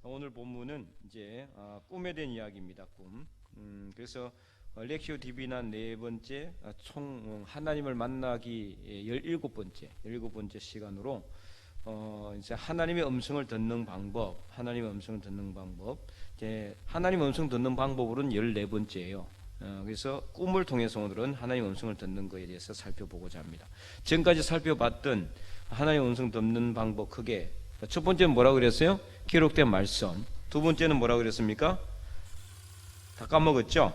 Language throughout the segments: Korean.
오늘 본문은 이제 꿈에 대한 이야기입니다. 꿈. 그래서 렉시오 디비나 네 번째 총 하나님을 만나기 17번째 시간으로 이제 하나님의 음성을 듣는 방법, 하나님의 음성을 듣는 방법. 이제 하나님의 음성 듣는 방법으로는 14번째예요. 그래서 꿈을 통해서 오늘은 하나님의 음성을 듣는 것에 대해서 살펴보고자 합니다. 지금까지 살펴봤던 하나님의 음성 듣는 방법 크게 첫 번째는 뭐라고 그랬어요? 기록된 말씀. 두 번째는 뭐라고 그랬습니까? 다 까먹었죠?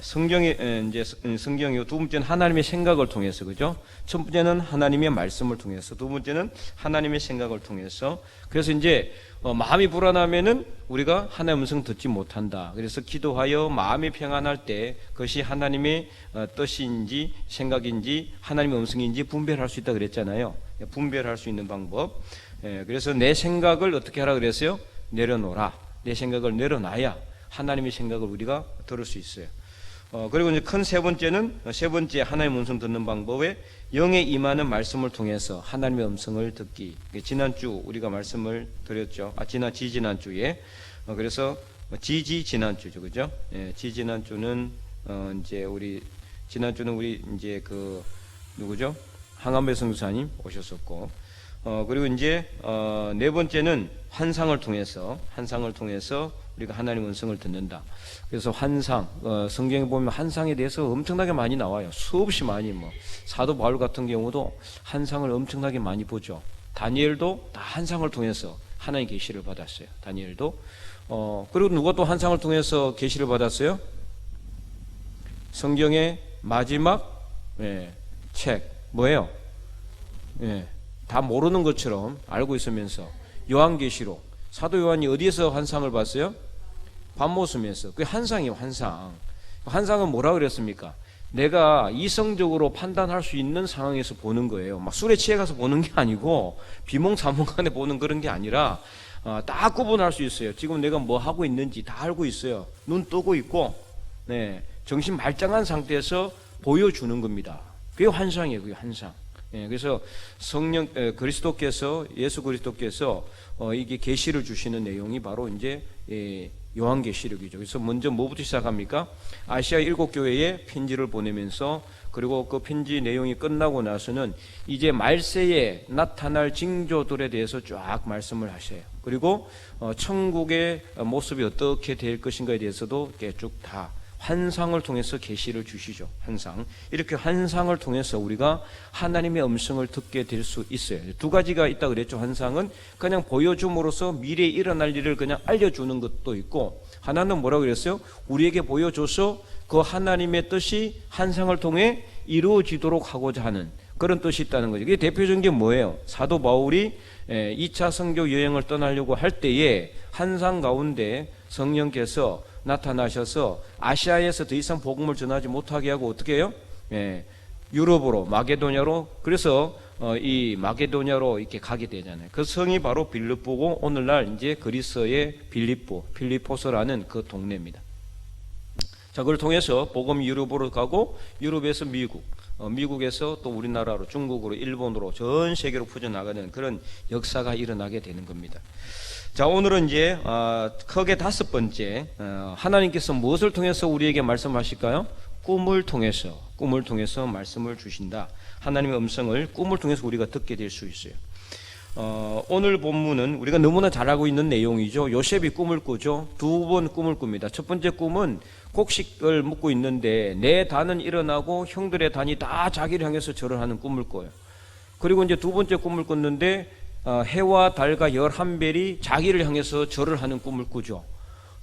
성경이고 두 번째는 하나님의 생각을 통해서, 그죠? 첫 번째는 하나님의 말씀을 통해서, 두 번째는 하나님의 생각을 통해서. 그래서 이제 마음이 불안하면은 우리가 하나님의 음성 듣지 못한다. 그래서 기도하여 마음이 평안할 때 그것이 하나님의 뜻인지 생각인지 하나님의 음성인지 분별할 수 있다 그랬잖아요. 분별할 수 있는 방법. 그래서 내 생각을 어떻게 하라 그랬어요? 내려놓으라. 내 생각을 내려놔야 하나님의 생각을 우리가 들을 수 있어요. 그리고 이제 큰 세 번째 하나님의 음성 듣는 방법에 영에 임하는 말씀을 통해서 하나님의 음성을 듣기. 지난주 우리가 말씀을 드렸죠. 지난주에. 그래서 지난주죠, 그죠? 지난주는 지난주는 우리 이제 누구죠? 항암배 선교사님 오셨었고. 그리고 이제 네 번째는 환상을 통해서 우리가 하나님의 음성을 듣는다. 그래서 환상, 성경에 보면 환상에 대해서 엄청나게 많이 나와요. 수없이 많이. 사도 바울 같은 경우도 환상을 엄청나게 많이 보죠. 다니엘도 다 환상을 통해서 하나님의 계시를 받았어요. 다니엘도. 그리고 누가 또 환상을 통해서 계시를 받았어요? 성경의 마지막 책 뭐예요? 다 모르는 것처럼 알고 있으면서 요한계시록. 사도 요한이 어디에서 환상을 봤어요? 밤모섬에서. 그게 환상이에요. 환상은 뭐라 그랬습니까? 내가 이성적으로 판단할 수 있는 상황에서 보는 거예요. 막 술에 취해 가서 보는 게 아니고 비몽사몽간에 보는 그런 게 아니라 딱 구분할 수 있어요. 지금 내가 뭐 하고 있는지 다 알고 있어요. 눈 뜨고 있고 정신 말짱한 상태에서 보여주는 겁니다. 그게 환상이에요. 그게 환상. 그래서 성령 예수 그리스도께서 이게 계시를 주시는 내용이 바로 이제 요한계시록이죠. 그래서 먼저 뭐부터 시작합니까? 아시아 7교회에 편지를 보내면서, 그리고 그 편지 내용이 끝나고 나서는 이제 말세에 나타날 징조들에 대해서 쫙 말씀을 하셔요. 그리고 천국의 모습이 어떻게 될 것인가에 대해서도 쭉 다 환상을 통해서 계시를 주시죠. 환상. 이렇게 환상을 통해서 우리가 하나님의 음성을 듣게 될 수 있어요. 두 가지가 있다 그랬죠. 환상은 그냥 보여줌으로써 미래에 일어날 일을 그냥 알려주는 것도 있고, 하나는 뭐라고 그랬어요? 우리에게 보여줘서 그 하나님의 뜻이 환상을 통해 이루어지도록 하고자 하는 그런 뜻이 있다는 거죠. 이게 대표적인 게 뭐예요? 사도 바울이 2차 선교 여행을 떠나려고 할 때에 환상 가운데 성령께서 나타나셔서 아시아에서 더 이상 복음을 전하지 못하게 하고 어떻게 해요? 유럽으로, 마게도냐로. 그래서 이 마게도냐로 이렇게 가게 되잖아요. 그 성이 바로 빌립보고 오늘날 이제 그리스의 필리포스라는 그 동네입니다. 자, 그걸 통해서 복음이 유럽으로 가고, 유럽에서 미국에서 또 우리나라로, 중국으로, 일본으로, 전 세계로 퍼져나가는 그런 역사가 일어나게 되는 겁니다. 자, 오늘은 이제 크게 5번째, 하나님께서 무엇을 통해서 우리에게 말씀하실까요? 꿈을 통해서 말씀을 주신다. 하나님의 음성을 꿈을 통해서 우리가 듣게 될 수 있어요. 오늘 본문은 우리가 너무나 잘 알고 있는 내용이죠. 요셉이 꿈을 꾸죠. 2번 꿈을 꿉니다. 첫 번째 꿈은 곡식을 묻고 있는데 내 단은 일어나고 형들의 단이 다 자기를 향해서 절을 하는 꿈을 꿔요. 그리고 이제 두 번째 꿈을 꿨는데 해와 달과 11별이 자기를 향해서 절을 하는 꿈을 꾸죠.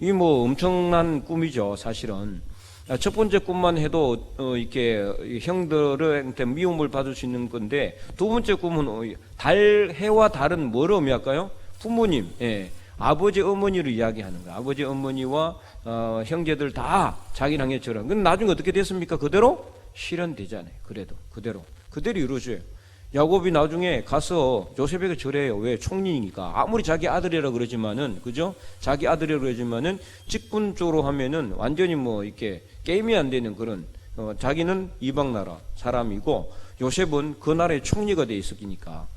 이게 엄청난 꿈이죠, 사실은. 첫 번째 꿈만 해도 이렇게 형들한테 미움을 받을 수 있는 건데, 두 번째 꿈은 해와 달은 뭐를 의미할까요? 부모님, 아버지 어머니를 이야기하는 거예요. 아버지 어머니와 형제들 다 자기를 향해 절하는. 근데 나중에 어떻게 됐습니까? 그대로 실현되잖아요. 그대로 이루어져요. 야곱이 나중에 가서 요셉에게 절해요. 왜? 총리니까. 아무리 자기 아들이라 그러지만은, 그죠? 자기 아들이라 그러지만은 직분적으로 하면은 완전히 이렇게 게임이 안 되는 그런, 자기는 이방 나라 사람이고 요셉은 그 나라의 총리가 돼 있었으니까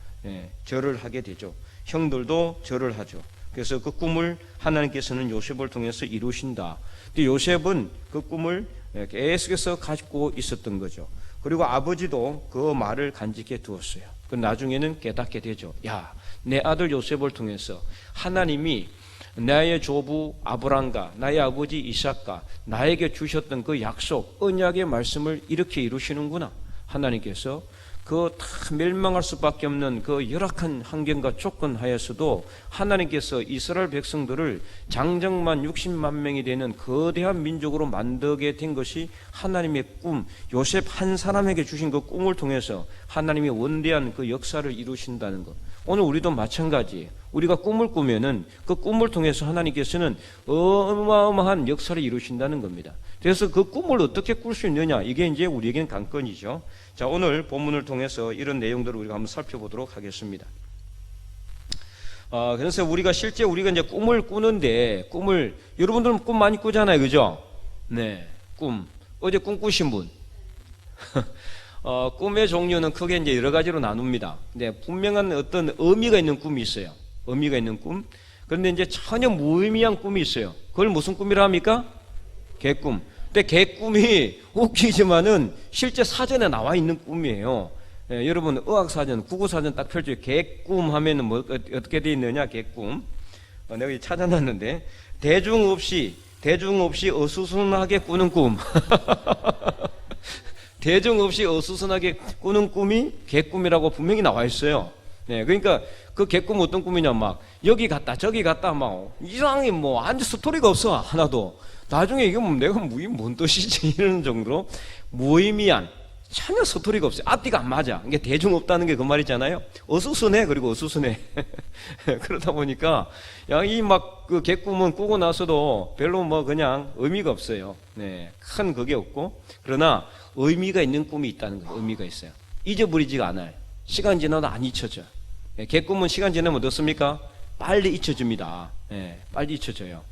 절을 하게 되죠. 형들도 절을 하죠. 그래서 그 꿈을 하나님께서는 요셉을 통해서 이루신다. 근데 요셉은 그 꿈을 계속해서 가지고 있었던 거죠. 그리고 아버지도 그 말을 간직해 두었어요. 그 나중에는 깨닫게 되죠. 야, 내 아들 요셉을 통해서 하나님이 나의 조부 아브람과 나의 아버지 이삭과 나에게 주셨던 그 약속, 언약의 말씀을 이렇게 이루시는구나. 하나님께서 그 다 멸망할 수밖에 없는 그 열악한 환경과 조건 하에서도 하나님께서 이스라엘 백성들을 장정만 60만 명이 되는 거대한 민족으로 만들게 된 것이 하나님의 꿈, 요셉 한 사람에게 주신 그 꿈을 통해서 하나님이 원대한 그 역사를 이루신다는 것. 오늘 우리도 마찬가지예요. 우리가 꿈을 꾸면은 그 꿈을 통해서 하나님께서는 어마어마한 역사를 이루신다는 겁니다. 그래서 그 꿈을 어떻게 꿀 수 있느냐, 이게 이제 우리에겐 관건이죠. 자, 오늘 본문을 통해서 이런 내용들을 우리가 한번 살펴보도록 하겠습니다. 그래서 우리가 실제 이제 꿈을 꾸는데, 여러분들은 꿈 많이 꾸잖아요, 그죠? 네, 꿈. 어제 꿈 꾸신 분. 꿈의 종류는 크게 이제 여러 가지로 나눕니다. 근데 분명한 어떤 의미가 있는 꿈이 있어요. 의미가 있는 꿈. 그런데 이제 전혀 무의미한 꿈이 있어요. 그걸 무슨 꿈이라 합니까? 개꿈. 근데 개꿈이 웃기지만은 실제 사전에 나와 있는 꿈이에요. 예, 여러분 의학사전, 국어사전 딱 펼쳐요. 개꿈 하면은 뭐 어떻게 돼 있느냐? 개꿈. 내가 찾아놨는데 대중 없이 어수선하게 꾸는 꿈. 대중 없이 어수선하게 꾸는 꿈이 개꿈이라고 분명히 나와 있어요. 네, 그러니까 그 개꿈 어떤 꿈이냐, 막 여기 갔다 저기 갔다 막 이상하게 뭐 아무 스토리가 없어 하나도. 나중에 이게 뭐 내가 뭔 뜻이지 이런 정도로 무의미한, 전혀 스토리가 없어요. 앞뒤가 안 맞아. 이게 대중 없다는 게 그 말이잖아요. 어수선해. 그리고 어수선해. 그러다 보니까 이 막 그 개꿈은 꾸고 나서도 별로 뭐 그냥 의미가 없어요. 네, 큰 그게 없고. 그러나 의미가 있는 꿈이 있다는 거예요. 의미가 있어요. 잊어버리지가 않아요. 시간 지나도 안 잊혀져. 개꿈은 시간 지나면 어떻습니까? 빨리 잊혀집니다. 네, 빨리 잊혀져요.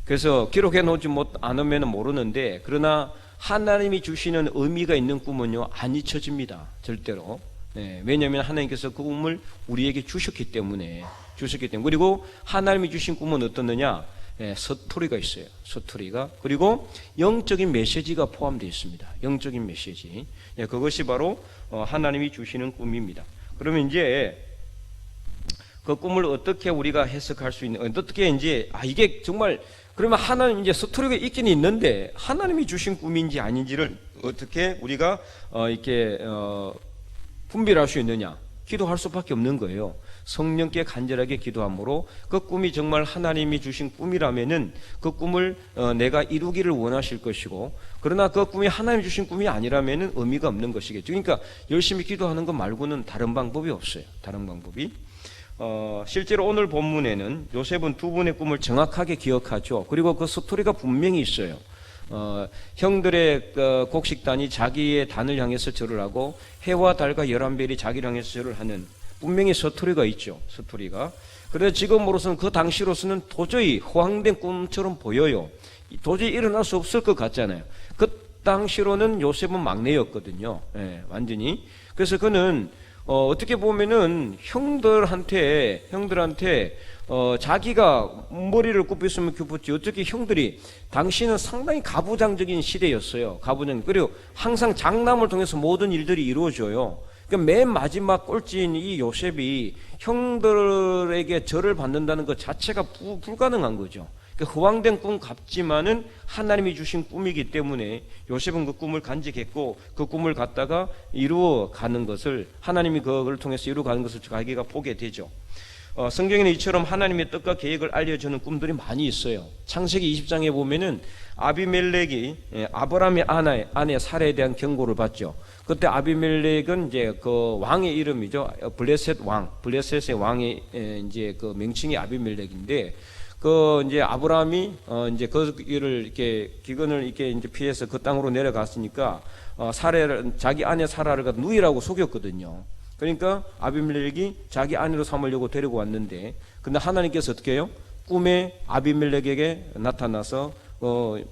그래서 기록해 놓지 않으면 모르는데, 그러나 하나님이 주시는 의미가 있는 꿈은요, 안 잊혀집니다. 절대로. 네, 왜냐하면 하나님께서 그 꿈을 우리에게 주셨기 때문에. 그리고 하나님이 주신 꿈은 어떻느냐? 네, 서투리가 있어요. 서투리가. 그리고 영적인 메시지가 포함되어 있습니다. 영적인 메시지. 네, 그것이 바로 하나님이 주시는 꿈입니다. 그러면 이제 그 꿈을 어떻게 우리가 해석할 수 있는, 어떻게 이제 이게 정말, 그러면 하나님 이제 스토리가 있긴 있는데 하나님이 주신 꿈인지 아닌지를 어떻게 우리가 이렇게 분별할 수 있느냐? 기도할 수밖에 없는 거예요. 성령께 간절하게 기도함으로 그 꿈이 정말 하나님이 주신 꿈이라면은 그 꿈을 내가 이루기를 원하실 것이고, 그러나 그 꿈이 하나님이 주신 꿈이 아니라면은 의미가 없는 것이겠죠. 그러니까 열심히 기도하는 것 말고는 다른 방법이 없어요. 다른 방법이. 실제로 오늘 본문에는 요셉은 두 분의 꿈을 정확하게 기억하죠. 그리고 그 스토리가 분명히 있어요. 형들의 곡식단이 자기의 단을 향해서 절을 하고 해와 달과 11별이 자기를 향해서 절을 하는 분명히 스토리가 있죠. 스토리가. 그래서 지금으로서는, 그 당시로서는 도저히 허황된 꿈처럼 보여요. 도저히 일어날 수 없을 것 같잖아요. 그 당시로는 요셉은 막내였거든요. 예, 완전히. 그래서 그는 어떻게 보면은 형들한테 자기가 머리를 굽혔으면 굽혔지, 어떻게 형들이, 당시는 상당히 가부장적인 시대였어요. 그리고 항상 장남을 통해서 모든 일들이 이루어져요. 그러니까 맨 마지막 꼴찌인 이 요셉이 형들에게 절을 받는다는 것 자체가 불가능한 거죠. 그러니까 허황된 꿈 같지만은 하나님이 주신 꿈이기 때문에 요셉은 그 꿈을 간직했고, 그 꿈을 갖다가 이루어가는 것을, 하나님이 그걸 통해서 이루어가는 것을 자기가 보게 되죠. 성경에는 이처럼 하나님의 뜻과 계획을 알려주는 꿈들이 많이 있어요. 창세기 20장에 보면은 아비멜렉이 아브라함의 아내 사라에 대한 경고를 받죠. 그때 아비멜렉은 이제 그 왕의 이름이죠. 블레셋의 왕의 이제 그 명칭이 아비멜렉인데, 그 이제 아브라함이 이제 그 일을 이렇게 기근을 이렇게 이제 피해서 그 땅으로 내려갔으니까 자기 아내 사라를 누이라고 속였거든요. 그러니까 아비멜렉이 자기 아내로 삼으려고 데리고 왔는데, 근데 하나님께서 어떻게 해요? 꿈에 아비멜렉에게 나타나서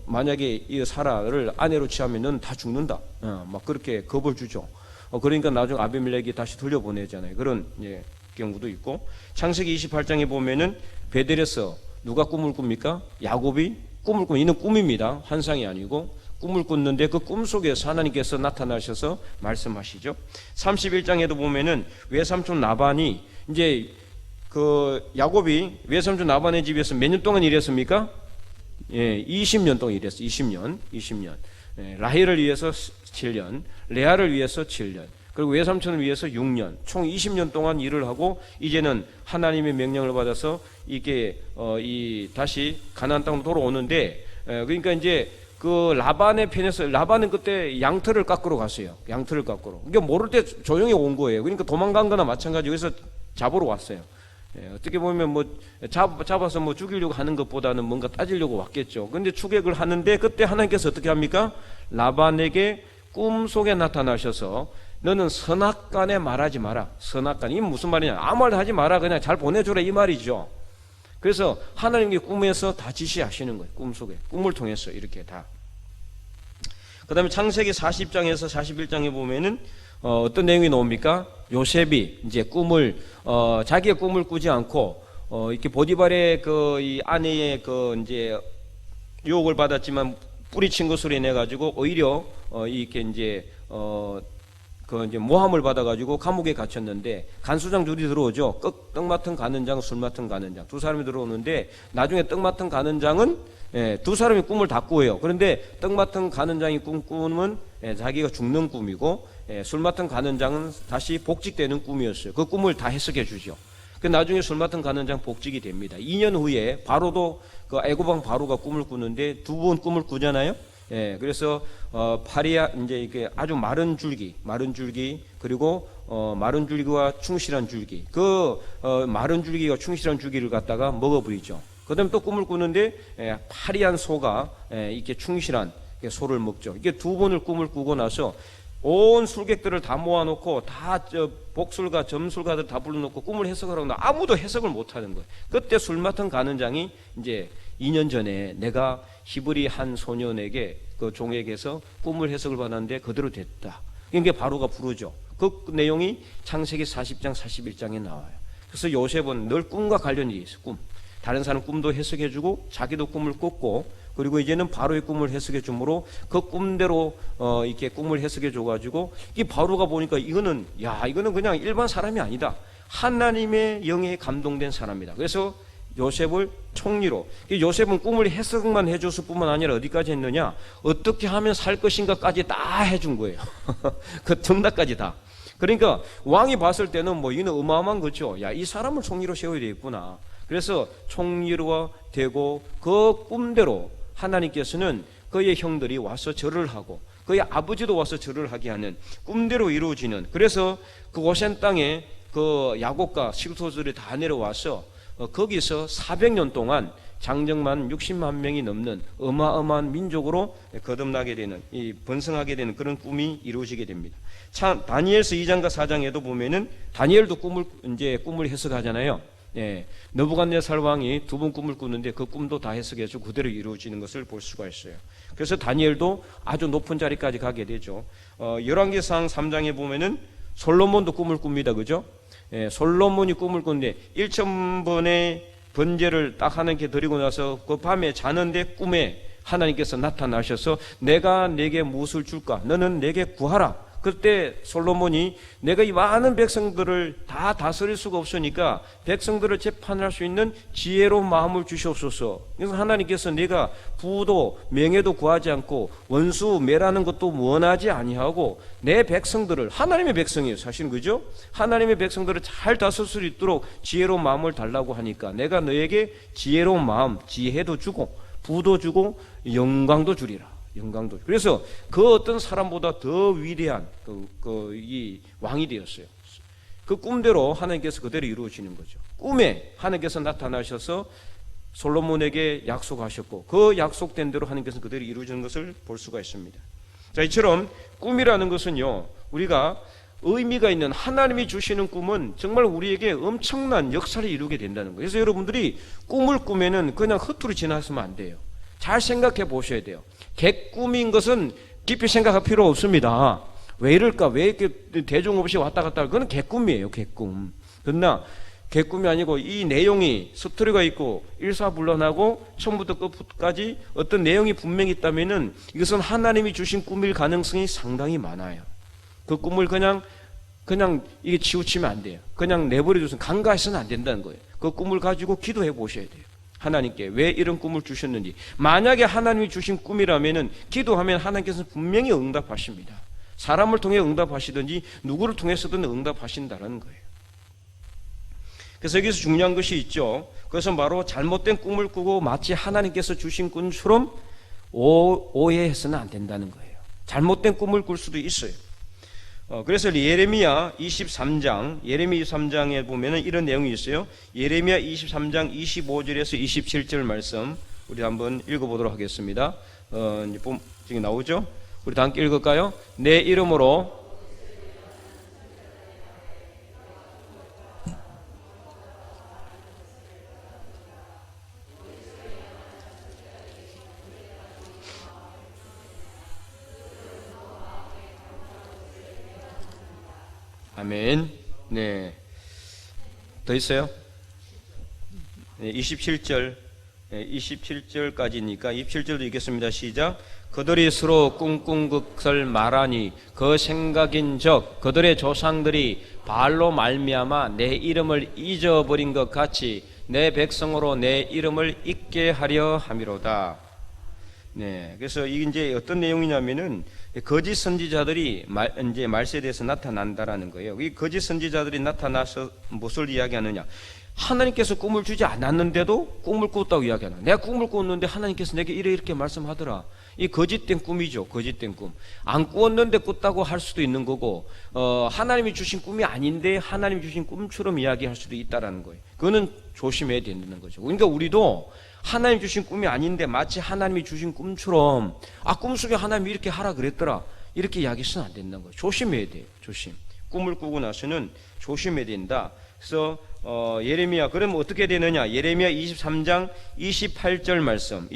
만약에 이 사라를 아내로 취하면은 다 죽는다. 막 그렇게 겁을 주죠. 그러니까 나중에 아비멜렉이 다시 돌려보내잖아요. 그런 경우도 있고, 창세기 28장에 보면은 베델에서 누가 꿈을 꿉니까? 야곱이 꿈을 꾼, 이는 꿈입니다. 환상이 아니고 꿈을 꿨는데 그 꿈 속에서 하나님께서 나타나셔서 말씀하시죠. 31장에도 보면은 외삼촌 라반이 이제 그 야곱이 외삼촌 라반의 집에서 몇 년 동안 일했습니까? 예, 20년 동안 일했어요. 20년. 예, 라헬을 위해서 7년, 레아를 위해서 7년, 그리고 외삼촌을 위해서 6년, 총 20년 동안 일을 하고 이제는 하나님의 명령을 받아서 이게 다시 가나안 땅으로 돌아오는데, 그러니까 이제 그 라반의 편에서, 라반은 그때 양털을 깎으러 갔어요. 양털을 깎으러. 그러니까 모를 때 조용히 온 거예요. 그러니까 도망간 거나 마찬가지. 여기서 잡으러 왔어요. 예, 어떻게 보면 뭐 잡아서 뭐 죽이려고 하는 것보다는 뭔가 따지려고 왔겠죠. 그런데 추격을 하는데 그때 하나님께서 어떻게 합니까? 라반에게 꿈속에 나타나셔서 너는 선악간에 말하지 마라. 선악간, 이게 무슨 말이냐? 아무 말도 하지 마라. 그냥 잘 보내줘라, 이 말이죠. 그래서 하나님께 꿈에서 다 지시하시는 거예요. 꿈속에, 꿈을 통해서 이렇게 다. 그 다음에 창세기 40장에서 41장에 보면은 어떤 내용이 나옵니까? 요셉이 이제 꿈을 자기의 꿈을 꾸지 않고 이렇게 보디발의 그 이 아내의 그 이제 유혹을 받았지만 뿌리친 것으로 인해 가지고 오히려 이렇게 이제 그 이제 모함을 받아가지고 감옥에 갇혔는데 간수장 둘이 들어오죠. 떡 맡은 가는 장, 술 맡은 가는 장, 두 사람이 들어오는데 나중에 떡 맡은 가는 장은 두 사람이 꿈을 다 꾸어요. 그런데 떡 맡은 가는 장이 꿈꾸면 자기가 죽는 꿈이고, 술 맡은 가는 장은 다시 복직되는 꿈이었어요. 그 꿈을 다 해석해 주죠. 그 나중에 술 맡은 가는 장 복직이 됩니다. 2년 후에 바로도 그 애굽 왕 바로가 꿈을 꾸는데 두 번 꿈을 꾸잖아요. 그래서 파리아 이제 이게 아주 마른 줄기 그리고 마른 줄기와 충실한 줄기, 그 마른 줄기와 충실한 줄기를 갖다가 먹어버리죠. 그다음에 또 꿈을 꾸는데 파리한 소가 이렇게 충실한 소를 먹죠. 이게 두 번을 꿈을 꾸고 나서 온 술객들을 다 모아놓고 다 복술가 점술가들 다 불러놓고 꿈을 해석하라고 하는데 아무도 해석을 못하는 거예요. 그때 술 맡은 가는 장이 이제 2년 전에 내가 히브리 한 소년에게 그 종에게서 꿈을 해석을 받았는데 그대로 됐다. 이게 바로가 부르죠. 그 내용이 창세기 40장 41장에 나와요. 그래서 요셉은 늘 꿈과 관련이 있어요. 꿈. 다른 사람 꿈도 해석해주고 자기도 꿈을 꿨고, 그리고 이제는 바로의 꿈을 해석해 주므로 그 꿈대로 이렇게 꿈을 해석해 줘가지고 이 바로가 보니까 이거는 그냥 일반 사람이 아니다. 하나님의 영에 감동된 사람이다. 그래서 요셉을 총리로, 요셉은 꿈을 해석만 해줬을 뿐만 아니라 어디까지 했느냐, 어떻게 하면 살 것인가까지 다 해준 거예요. 그 정답까지 다. 그러니까 왕이 봤을 때는 뭐 이는 어마어마한 거죠. 야, 이 사람을 총리로 세워야 되겠구나. 그래서 총리로 되고 그 꿈대로 하나님께서는 그의 형들이 와서 절을 하고 그의 아버지도 와서 절을 하게 하는 꿈대로 이루어지는, 그래서 그 고센 땅에 그 야곱과 시그토들이 다 내려와서 거기서 400년 동안 장정만 60만 명이 넘는 어마어마한 민족으로 거듭나게 되는, 이 번성하게 되는 그런 꿈이 이루어지게 됩니다. 참 다니엘서 2장과 4장에도 보면은 다니엘도 꿈을 해석하잖아요. 느부갓네살 왕이 두 번 꿈을 꾸는데 그 꿈도 다 해석해서 그대로 이루어지는 것을 볼 수가 있어요. 그래서 다니엘도 아주 높은 자리까지 가게 되죠. 열왕기상 3장에 보면은 솔로몬도 꿈을 꿉니다. 그죠? 솔로몬이 꿈을 꿨는데 1000번의 번제를 딱 하나님께 드리고 나서 그 밤에 자는데 꿈에 하나님께서 나타나셔서 내가 내게 무엇을 줄까? 너는 내게 구하라. 그때 솔로몬이 내가 이 많은 백성들을 다 다스릴 수가 없으니까 백성들을 재판할 수 있는 지혜로운 마음을 주시옵소서. 그래서 하나님께서 내가 부도 명예도 구하지 않고 원수 매라는 것도 원하지 아니하고 내 백성들을, 하나님의 백성이에요 사실은, 그죠? 하나님의 백성들을 잘 다스릴 수 있도록 지혜로운 마음을 달라고 하니까 내가 너에게 지혜로운 마음, 지혜도 주고 부도 주고 영광도 주리라. 영광도. 그래서 그 어떤 사람보다 더 위대한 이 왕이 되었어요. 그 꿈대로 하나님께서 그대로 이루어지는 거죠. 꿈에 하나님께서 나타나셔서 솔로몬에게 약속하셨고 그 약속된 대로 하나님께서 그대로 이루어지는 것을 볼 수가 있습니다. 자, 이처럼 꿈이라는 것은요, 우리가 의미가 있는, 하나님이 주시는 꿈은 정말 우리에게 엄청난 역사를 이루게 된다는 거예요. 그래서 여러분들이 꿈을 꾸면은 그냥 헛투리 지나서면 안 돼요. 잘 생각해 보셔야 돼요. 개꿈인 것은 깊이 생각할 필요 없습니다. 왜 이럴까? 왜 이렇게 대중 없이 왔다 갔다? 그건 개꿈이에요, 개꿈. 그러나 개꿈이 아니고 이 내용이 스토리가 있고 일사불란하고 처음부터 끝까지 어떤 내용이 분명히 있다면은 이것은 하나님이 주신 꿈일 가능성이 상당히 많아요. 그 꿈을 그냥 이게 치우치면 안 돼요. 그냥 내버려 두면 간과해서는 안 된다는 거예요. 그 꿈을 가지고 기도해 보셔야 돼요. 하나님께 왜 이런 꿈을 주셨는지. 만약에 하나님이 주신 꿈이라면은 기도하면 하나님께서는 분명히 응답하십니다. 사람을 통해 응답하시든지 누구를 통해서든 응답하신다는 거예요. 그래서 여기서 중요한 것이 있죠. 그것은 바로 잘못된 꿈을 꾸고 마치 하나님께서 주신 꿈처럼 오해해서는 안 된다는 거예요. 잘못된 꿈을 꿀 수도 있어요. 그래서 예레미야 23장에 보면은 이런 내용이 있어요. 예레미야 23장 25절에서 27절 말씀 우리 한번 읽어보도록 하겠습니다. 지금 나오죠? 우리 다 함께 읽을까요? 내 이름으로 아멘. 네. 더 있어요? 네, 27절까지니까 27절도 읽겠습니다. 시작. 그들이 서로 꿍꿍 그것을 말하니 그 생각인즉 그들의 조상들이 바알로 말미암아 내 이름을 잊어버린 것 같이 내 백성으로 내 이름을 잊게 하려 함이로다. 네, 그래서 이게 이제 어떤 내용이냐면은 거짓 선지자들이 이제 말세대에서 나타난다라는 거예요. 이 거짓 선지자들이 나타나서 무엇을 이야기하느냐? 하나님께서 꿈을 주지 않았는데도 꿈을 꿨다고 이야기하나? 내가 꿈을 꿨는데 하나님께서 내게 이렇게 말씀하더라. 이 거짓된 꿈이죠. 거짓된 꿈. 안 꾸었는데 꿨다고 할 수도 있는 거고, 하나님이 주신 꿈이 아닌데 하나님이 주신 꿈처럼 이야기할 수도 있다라는 거예요. 그거는 조심해야 되는 거죠. 그러니까 우리도 하나님 주신 꿈이 아닌데 마치 하나님이 주신 꿈처럼 꿈속에 하나님이 이렇게 하라 그랬더라 이렇게 이야기해서는 안 된다는 거예요. 조심해야 돼요. 조심. 꿈을 꾸고 나서는 조심해야 된다. 그래서 예레미야 그러면 어떻게 되느냐? 예레미야 23장 28절 말씀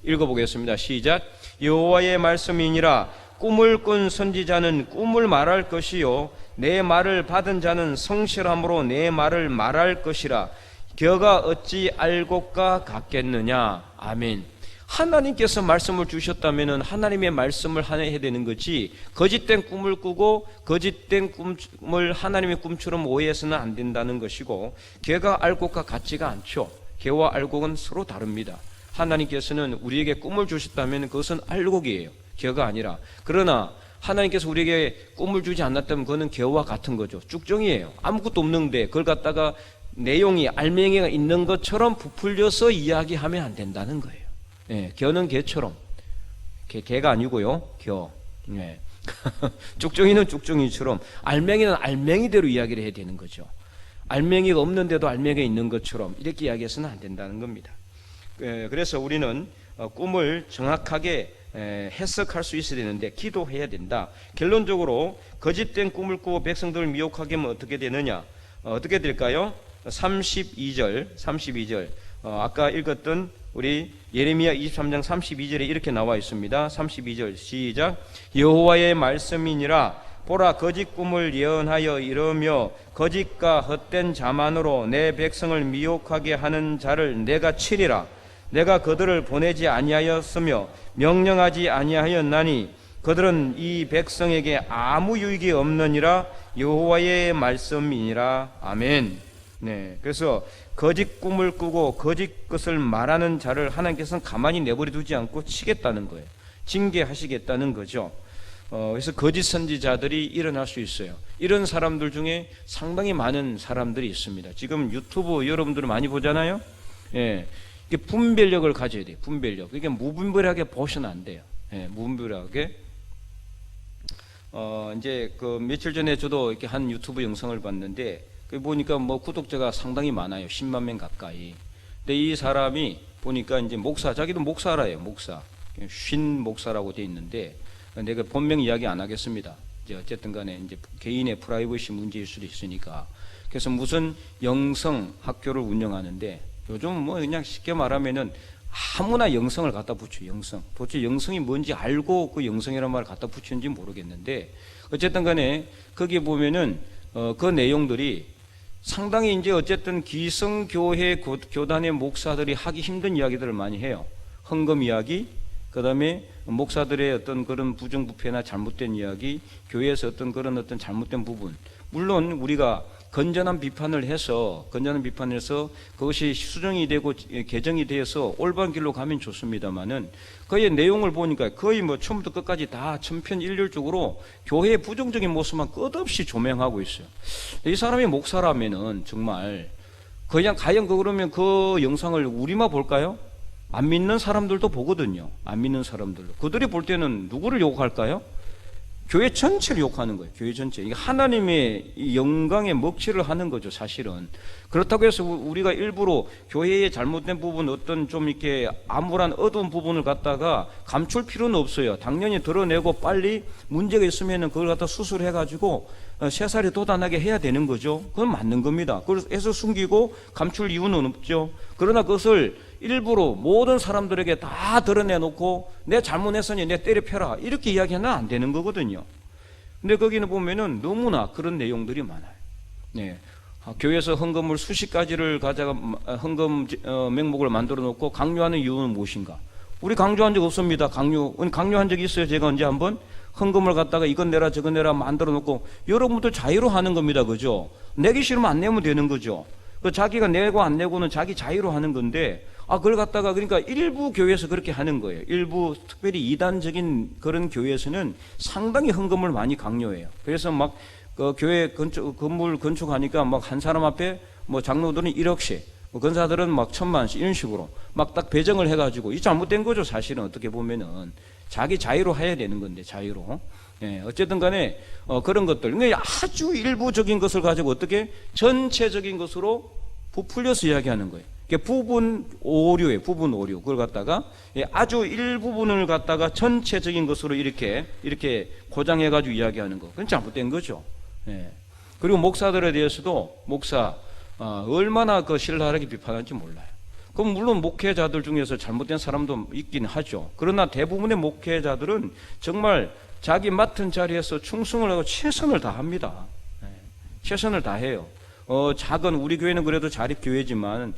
읽어보겠습니다. 시작. 여호와의 말씀이니라 꿈을 꾼 선지자는 꿈을 말할 것이요 내 말을 받은 자는 성실함으로 내 말을 말할 것이라. 겨가 어찌 알고까 같겠느냐. 아멘. 하나님께서 말씀을 주셨다면 하나님의 말씀을 해야 되는 거지 거짓된 꿈을 꾸고 거짓된 꿈을 하나님의 꿈처럼 오해해서는 안 된다는 것이고 겨가 알곡과 같지가 않죠. 겨와 알곡은 서로 다릅니다. 하나님께서는 우리에게 꿈을 주셨다면 그것은 알곡이에요. 겨가 아니라. 그러나 하나님께서 우리에게 꿈을 주지 않았다면 그거는 겨와 같은 거죠. 쭉정이에요. 아무것도 없는데 그걸 갖다가 내용이 알맹이가 있는 것처럼 부풀려서 이야기하면 안 된다는 거예요. 예, 겨는 개처럼. 개가 아니고요. 겨. 예. 쭉정이는 쭉정이처럼 알맹이는 알맹이대로 이야기를 해야 되는 거죠. 알맹이가 없는데도 알맹이가 있는 것처럼 이렇게 이야기해서는 안 된다는 겁니다. 그래서 우리는 꿈을 정확하게 해석할 수 있어야 되는데 기도해야 된다. 결론적으로 거짓된 꿈을 꾸고 백성들을 미혹하게 하면 어떻게 되느냐? 어떻게 될까요? 32절 아까 읽었던 우리 예레미야 23장 32절에 이렇게 나와 있습니다. 32절 시작. 여호와의 말씀이니라 보라 거짓 꿈을 예언하여 이르며 거짓과 헛된 자만으로 내 백성을 미혹하게 하는 자를 내가 치리라. 내가 그들을 보내지 아니하였으며 명령하지 아니하였나니 그들은 이 백성에게 아무 유익이 없느니라. 여호와의 말씀이니라. 아멘. 네, 그래서 거짓 꿈을 꾸고 거짓 것을 말하는 자를 하나님께서는 가만히 내버려 두지 않고 치겠다는 거예요. 징계하시겠다는 거죠. 그래서 거짓 선지자들이 일어날 수 있어요. 이런 사람들 중에 상당히 많은 사람들이 있습니다. 지금 유튜브 여러분들 많이 보잖아요. 예, 이게 분별력을 가져야 돼요. 분별력. 이게 무분별하게 보시면 안 돼요. 예, 무분별하게. 이제 그 며칠 전에 저도 이렇게 한 유튜브 영상을 봤는데 보니까 뭐 구독자가 상당히 많아요. 10만 명 가까이. 근데 이 사람이 보니까 이제 목사, 자기도 목사라요. 목사. 쉰 목사라고 돼 있는데 내가 본명 이야기 안 하겠습니다. 이제 어쨌든 간에 이제 개인의 프라이버시 문제일 수도 있으니까. 그래서 무슨 영성 학교를 운영하는데 요즘 뭐 그냥 쉽게 말하면은 아무나 영성을 갖다 붙여. 영성. 도대체 영성이 뭔지 알고 그 영성이라는 말을 갖다 붙였는지 모르겠는데 어쨌든 간에 거기에 보면은 그 내용들이 상당히 이제 어쨌든 기성교회 교단의 목사들이 하기 힘든 이야기들을 많이 해요. 헌금 이야기, 그 다음에 목사들의 어떤 그런 부정부패나 잘못된 이야기, 교회에서 어떤 그런 어떤 잘못된 부분. 물론 우리가 건전한 비판을 해서 그것이 수정이 되고 개정이 되어서 올바른 길로 가면 좋습니다만은 그의 내용을 보니까 거의 뭐 처음부터 끝까지 다 천편일률적으로 교회의 부정적인 모습만 끝없이 조명하고 있어요. 이 사람이 목사라면은 정말 그냥 과연 그러면 그 영상을 우리만 볼까요? 안 믿는 사람들도 보거든요. 안 믿는 사람들도. 그들이 볼 때는 누구를 욕할까요? 교회 전체를 욕하는 거예요. 교회 전체. 이게 하나님의 영광에 먹칠을 하는 거죠, 사실은. 그렇다고 해서 우리가 일부러 교회의 잘못된 부분, 어떤 좀 이렇게 암울한 어두운 부분을 갖다가 감출 필요는 없어요. 당연히 드러내고 빨리 문제가 있으면은 그걸 갖다 수술해가지고 새살이 돋아나게 해야 되는 거죠. 그건 맞는 겁니다. 그래서 숨기고 감출 이유는 없죠. 그러나 그것을 일부러 모든 사람들에게 다 드러내놓고 내 잘못했으니 내 때려 펴라 이렇게 이야기하면 안 되는 거거든요. 근데 거기는 보면은 너무나 그런 내용들이 많아요. 네. 교회에서 헌금을 수십 가지를 가져가 헌금 명목을 만들어 놓고 강요하는 이유는 무엇인가? 우리 강조한 적 없습니다. 강요한 적이 있어요. 제가 언제 한번 헌금을 갖다가 이건 내라 저건 내라 만들어 놓고 여러분들 자유로 하는 겁니다. 그죠? 내기 싫으면 안 내면 되는 거죠. 자기가 내고 안 내고는 자기 자유로 하는 건데 그걸 갖다가 그러니까 일부 교회에서 그렇게 하는 거예요. 일부 특별히 이단적인 그런 교회에서는 상당히 헌금을 많이 강요해요. 그래서 막 그 교회 건물 건축하니까 막 한 사람 앞에 뭐 장로들은 1억씩, 권사들은 막 1,000만씩 이런 식으로 막 딱 배정을 해가지고 이 잘못된 거죠. 사실은 어떻게 보면은 자기 자유로 해야 되는 건데 자유로. 예, 어쨌든 간에 그런 것들, 그러니까 아주 일부적인 것을 가지고 어떻게 전체적인 것으로 부풀려서 이야기하는 거예요. 부분 오류예요. 부분 오류. 그걸 갖다가 아주 일부분을 갖다가 전체적인 것으로 이렇게 고장해가지고 이야기하는 거. 그건 잘못된 거죠. 예. 그리고 목사들에 대해서도 얼마나 그 신랄하게 비판하는지 몰라요. 그럼 물론 목회자들 중에서 잘못된 사람도 있긴 하죠. 그러나 대부분의 목회자들은 정말 자기 맡은 자리에서 충성을 하고 최선을 다합니다. 예. 최선을 다해요. 우리 교회는 그래도 자립교회지만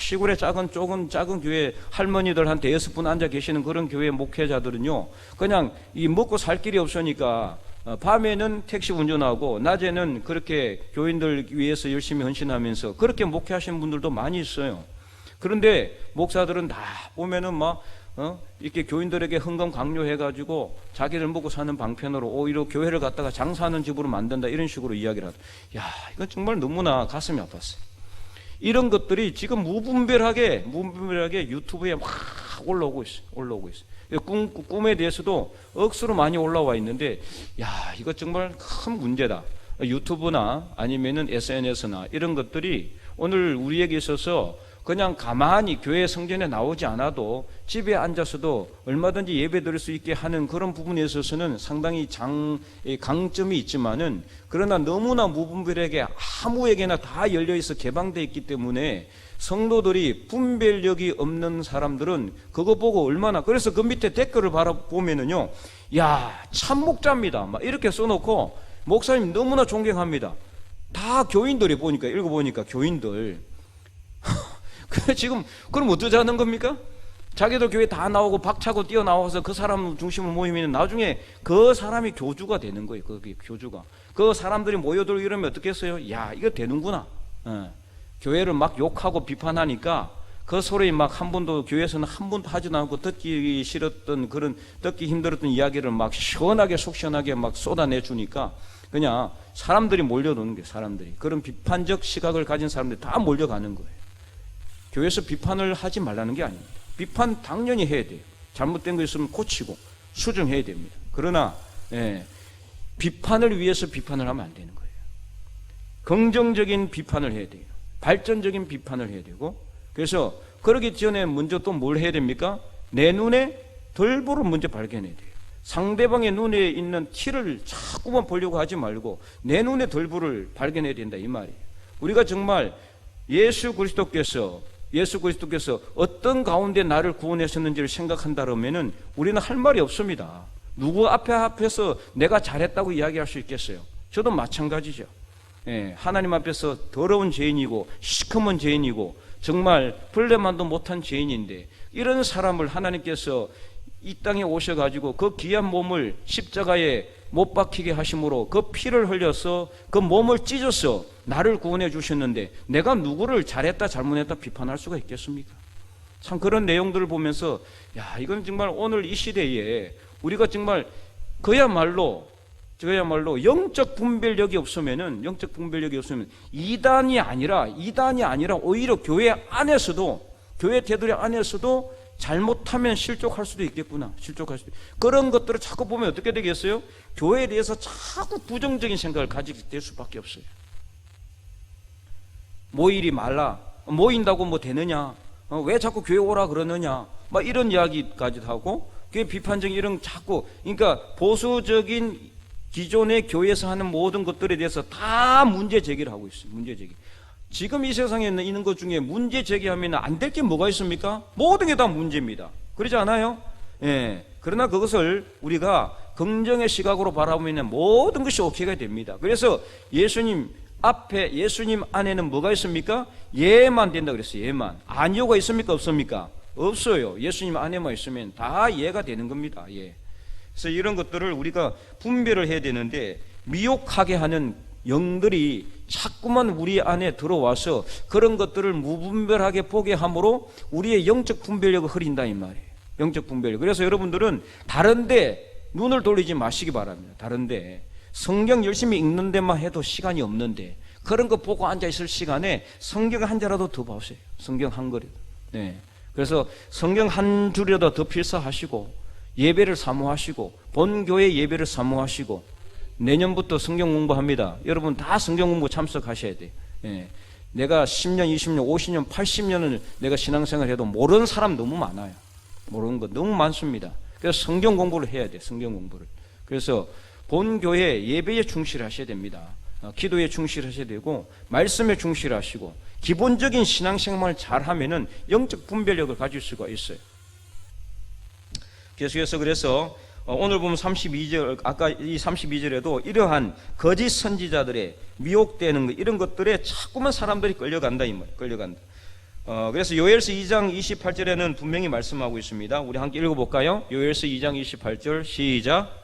시골의 작은 교회 할머니들 한 5분 앉아 계시는 그런 교회 목회자들은요, 그냥 이 먹고 살 길이 없으니까 밤에는 택시 운전하고 낮에는 그렇게 교인들 위해서 열심히 헌신하면서 그렇게 목회하시는 분들도 많이 있어요. 그런데 목사들은 다 보면은 이렇게 교인들에게 헌금 강요해가지고 자기들 먹고 사는 방편으로 오히려 교회를 갖다가 장사하는 집으로 만든다 이런 식으로 이야기를 하다. 이건 정말 너무나 가슴이 아팠어요. 이런 것들이 지금 무분별하게 유튜브에 막 올라오고 있어요. 꿈에 대해서도 억수로 많이 올라와 있는데, 이거 정말 큰 문제다. 유튜브나 아니면은 SNS나 이런 것들이 오늘 우리에게 있어서 그냥 가만히 교회 성전에 나오지 않아도 집에 앉아서도 얼마든지 예배 드릴 수 있게 하는 그런 부분에 있어서는 상당히 강점이 있지만은, 그러나 너무나 무분별하게 아무에게나 다 열려있어 개방되어 있기 때문에 성도들이 분별력이 없는 사람들은 그거 보고 그래서 그 밑에 댓글을 보면은요, 참목자입니다 막 이렇게 써놓고 목사님 너무나 존경합니다. 다 교인들이 읽어보니까 교인들. 지금 그럼 어쩌자는 겁니까? 자기들 교회 다 나오고 박차고 뛰어나와서 그 사람 중심으로 모이면 나중에 그 사람이 교주가 되는 거예요. 그게 교주가. 그 사람들이 모여들고 이러면 어떻겠어요? 이거 되는구나. 교회를 막 욕하고 비판하니까 그 소리 막 한 번도 교회에서는 한 번도 하지도 않고 듣기 힘들었던 이야기를 막 시원하게 속 시원하게 막 쏟아내 주니까 그냥 사람들이 몰려드는 거예요. 사람들이. 그런 비판적 시각을 가진 사람들이 다 몰려가는 거예요. 교회에서 비판을 하지 말라는 게 아닙니다. 비판 당연히 해야 돼요. 잘못된 거 있으면 고치고 수정해야 됩니다. 그러나 비판을 위해서 비판을 하면 안 되는 거예요. 긍정적인 비판을 해야 돼요. 발전적인 비판을 해야 되고, 그래서 그러기 전에 먼저 또 뭘 해야 됩니까? 내 눈에 덜보를 먼저 발견해야 돼요. 상대방의 눈에 있는 티를 자꾸만 보려고 하지 말고 내 눈에 덜보를 발견해야 된다 이 말이에요. 우리가 정말 예수 그리스도께서 어떤 가운데 나를 구원하셨는지를 생각한다면은 우리는 할 말이 없습니다. 누구 앞에서 내가 잘했다고 이야기할 수 있겠어요? 저도 마찬가지죠. 하나님 앞에서 더러운 죄인이고 시커먼 죄인이고 정말 벌레만도 못한 죄인인데 이런 사람을 하나님께서 이 땅에 오셔가지고 그 귀한 몸을 십자가에 못 박히게 하심으로 그 피를 흘려서 그 몸을 찢어서 나를 구원해 주셨는데 내가 누구를 잘했다 잘못했다 비판할 수가 있겠습니까? 참 그런 내용들을 보면서 야, 이건 정말 오늘 이 시대에 우리가 정말 그야말로 영적 분별력이 없으면 이단이 아니라 오히려 교회 안에서도 교회 테두리 안에서도 잘못하면 실족할 수도 있겠구나. 그런 것들을 자꾸 보면 어떻게 되겠어요? 교회에 대해서 자꾸 부정적인 생각을 가지게 될 수밖에 없어요. 모이리 말라. 모인다고 뭐 되느냐? 왜 자꾸 교회 오라 그러느냐? 막 이런 이야기까지도 하고 교회 비판적인 이런 자꾸 그러니까 보수적인 기존의 교회에서 하는 모든 것들에 대해서 다 문제 제기를 하고 있어요. 문제 제기. 지금 이 세상에 있는 것 중에 문제 제기하면 안 될 게 뭐가 있습니까? 모든 게 다 문제입니다. 그러지 않아요? 예. 그러나 그것을 우리가 긍정의 시각으로 바라보면 모든 것이 오케이가 됩니다. 그래서 예수님 안에는 뭐가 있습니까? 예만 된다 그랬어요. 예만. 아니오가 있습니까? 없습니까? 없어요. 예수님 안에만 있으면 다 예가 되는 겁니다. 예. 그래서 이런 것들을 우리가 분별을 해야 되는데 미혹하게 하는 영들이 자꾸만 우리 안에 들어와서 그런 것들을 무분별하게 보게 함으로 우리의 영적 분별력을 흐린다 이 말이에요. 영적 분별력. 그래서 여러분들은 다른데 눈을 돌리지 마시기 바랍니다. 다른데 성경 열심히 읽는 데만 해도 시간이 없는데 그런 거 보고 앉아 있을 시간에 성경 한 자라도 더 보세요. 성경 한 거라도. 네. 그래서 성경 한 줄이라도 더 필사하시고 예배를 사모하시고 본교회 예배를 사모하시고 내년부터 성경 공부합니다. 여러분 다 성경 공부 참석하셔야 돼요. 예. 내가 10년, 20년, 50년, 80년을 내가 신앙생활 해도 모르는 사람 너무 많아요. 모르는 거 너무 많습니다. 그래서 성경 공부를 해야 돼요. 성경 공부를. 그래서 본교회 예배에 충실하셔야 됩니다. 기도에 충실하셔야 되고 말씀에 충실하시고 기본적인 신앙생활을 잘하면은 영적 분별력을 가질 수가 있어요. 계속해서 그래서 오늘 보면 32절, 아까 이 32절에도 이러한 거짓 선지자들의 미혹되는 것, 이런 것들에 자꾸만 사람들이 끌려간다 이 말이에요. 끌려간다. 그래서 요엘서 2장 28절에는 분명히 말씀하고 있습니다. 우리 함께 읽어볼까요? 요엘서 2장 28절 시작.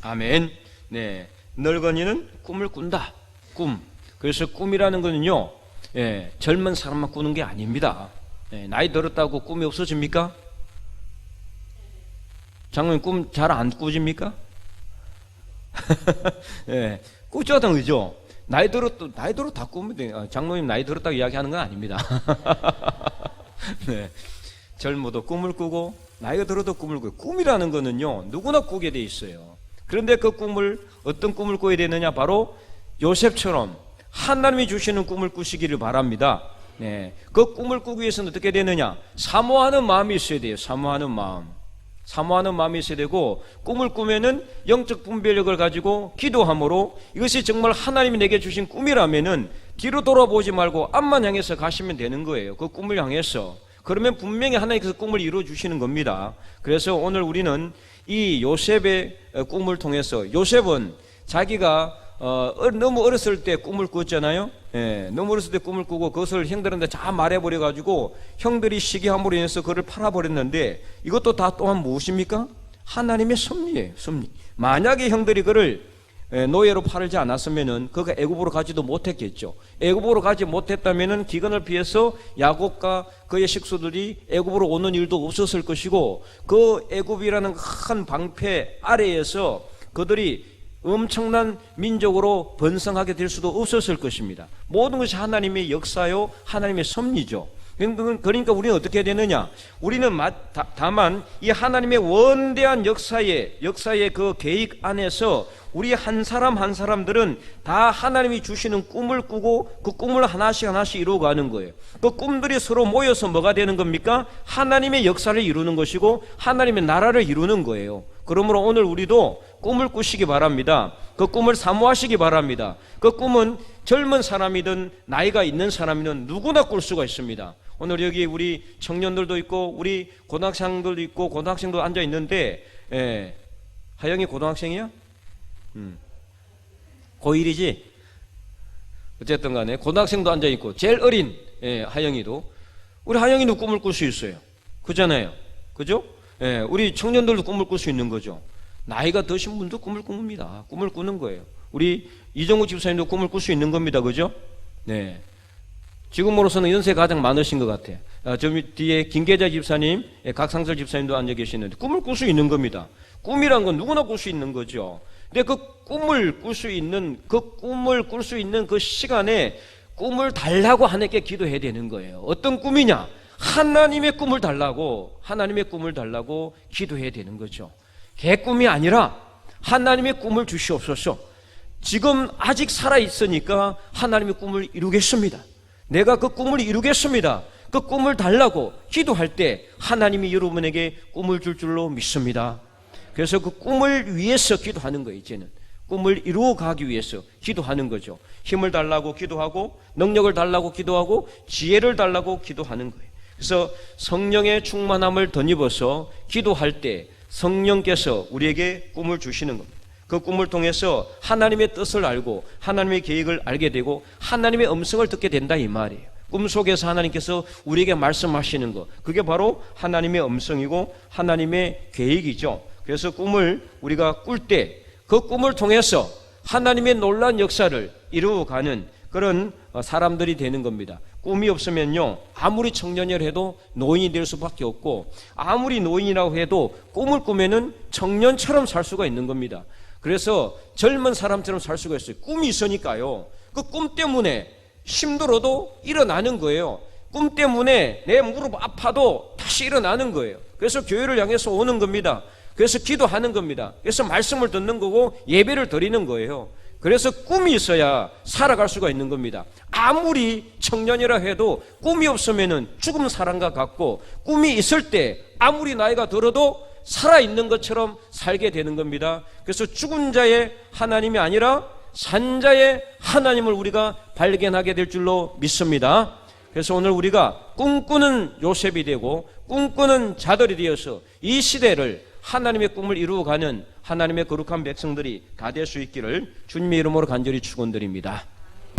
아멘. 네. 늙은이는 꿈을 꾼다. 꿈. 그래서 꿈이라는 거는요, 예, 젊은 사람만 꾸는 게 아닙니다. 예, 나이 들었다고 꿈이 없어집니까? 장로님 꿈 잘 안 꾸집니까? 예, 꾸자던 거죠. 나이 들어 다 꾸면 돼요. 장로님 나이 들었다고 이야기하는 건 아닙니다. 네, 젊어도 꿈을 꾸고 나이가 들어도 꿈을 꾸고 꿈이라는 거는요 누구나 꾸게 돼 있어요. 그런데 그 꿈을 어떤 꿈을 꿔야 되느냐? 바로 요셉처럼 하나님이 주시는 꿈을 꾸시기를 바랍니다. 네, 그 꿈을 꾸기 위해서는 어떻게 되느냐? 사모하는 마음이 있어야 돼요. 사모하는 마음이 있어야 되고 꿈을 꾸면은 영적 분별력을 가지고 기도함으로 이것이 정말 하나님이 내게 주신 꿈이라면은 뒤로 돌아보지 말고 앞만 향해서 가시면 되는 거예요. 그 꿈을 향해서. 그러면 분명히 하나님께서 꿈을 이루어 주시는 겁니다. 그래서 오늘 우리는 이 요셉의 꿈을 통해서 요셉은 자기가 너무 어렸을 때 꿈을 꿨잖아요. 예, 너무 어렸을 때 꿈을 꾸고 그것을 형들한테 다 말해버려 가지고 형들이 시기함으로 인해서 그를 팔아버렸는데 이것도 다 또한 무엇입니까? 하나님의 섭리예요. 섭리. 만약에 형들이 그를 노예로 팔지 않았으면은 그가 애굽으로 가지도 못했겠죠. 애굽으로 가지 못했다면은 기근을 피해서 야곱과 그의 식구들이 애굽으로 오는 일도 없었을 것이고 그 애굽이라는 큰 방패 아래에서 그들이 엄청난 민족으로 번성하게 될 수도 없었을 것입니다. 모든 것이 하나님의 역사요, 하나님의 섭리죠. 그러니까 우리는 어떻게 되느냐? 우리는 다만 이 하나님의 원대한 역사의 그 계획 안에서 우리 한 사람 한 사람들은 다 하나님이 주시는 꿈을 꾸고 그 꿈을 하나씩 이루어가는 거예요. 그 꿈들이 서로 모여서 뭐가 되는 겁니까? 하나님의 역사를 이루는 것이고 하나님의 나라를 이루는 거예요. 그러므로 오늘 우리도 꿈을 꾸시기 바랍니다. 그 꿈을 사모하시기 바랍니다. 그 꿈은 젊은 사람이든 나이가 있는 사람이든 누구나 꿀 수가 있습니다. 오늘 여기 우리 청년들도 있고 우리 고등학생들도 있고 고등학생도 앉아 있는데, 하영이 고등학생이야? 고1이지? 어쨌든 간에 고등학생도 앉아 있고 제일 어린 하영이도, 우리 하영이도 꿈을 꿀 수 있어요. 그잖아요. 그죠? 우리 청년들도 꿈을 꿀 수 있는 거죠. 나이가 드신 분도 꿈을 꿉니다. 꿈을 꾸는 거예요. 우리 이정우 집사님도 꿈을 꿀 수 있는 겁니다. 그죠? 네. 지금으로서는 연세가 가장 많으신 것 같아요. 저 뒤에 김계자 집사님, 각상설 집사님도 앉아 계시는데 꿈을 꿀 수 있는 겁니다. 꿈이란 건 누구나 꿀 수 있는 거죠. 근데 그 꿈을 꿀 수 있는 그 시간에 꿈을 달라고 하나님께 기도해야 되는 거예요. 어떤 꿈이냐? 하나님의 꿈을 달라고 기도해야 되는 거죠. 개 꿈이 아니라 하나님의 꿈을 주시옵소서. 지금 아직 살아있으니까 하나님의 꿈을 이루겠습니다. 내가 그 꿈을 이루겠습니다. 그 꿈을 달라고 기도할 때 하나님이 여러분에게 꿈을 줄 줄로 믿습니다. 그래서 그 꿈을 위해서 기도하는 거예요. 이제는 꿈을 이루어 가기 위해서 기도하는 거죠. 힘을 달라고 기도하고 능력을 달라고 기도하고 지혜를 달라고 기도하는 거예요. 그래서 성령의 충만함을 덧입어서 기도할 때 성령께서 우리에게 꿈을 주시는 겁니다. 그 꿈을 통해서 하나님의 뜻을 알고 하나님의 계획을 알게 되고 하나님의 음성을 듣게 된다 이 말이에요. 꿈속에서 하나님께서 우리에게 말씀하시는 것, 그게 바로 하나님의 음성이고 하나님의 계획이죠. 그래서 꿈을 우리가 꿀 때 그 꿈을 통해서 하나님의 놀라운 역사를 이루어가는 그런 사람들이 되는 겁니다. 꿈이 없으면요, 아무리 청년이라 해도 노인이 될 수밖에 없고, 아무리 노인이라고 해도 꿈을 꾸면은 청년처럼 살 수가 있는 겁니다. 그래서 젊은 사람처럼 살 수가 있어요. 꿈이 있으니까요. 그 꿈 때문에 힘들어도 일어나는 거예요. 꿈 때문에 내 무릎 아파도 다시 일어나는 거예요. 그래서 교회를 향해서 오는 겁니다. 그래서 기도하는 겁니다. 그래서 말씀을 듣는 거고 예배를 드리는 거예요. 그래서 꿈이 있어야 살아갈 수가 있는 겁니다. 아무리 청년이라 해도 꿈이 없으면 죽은 사람과 같고, 꿈이 있을 때 아무리 나이가 들어도 살아있는 것처럼 살게 되는 겁니다. 그래서 죽은 자의 하나님이 아니라 산 자의 하나님을 우리가 발견하게 될 줄로 믿습니다. 그래서 오늘 우리가 꿈꾸는 요셉이 되고 꿈꾸는 자들이 되어서 이 시대를 하나님의 꿈을 이루어가는 하나님의 거룩한 백성들이 다 될 수 있기를 주님의 이름으로 간절히 축원드립니다.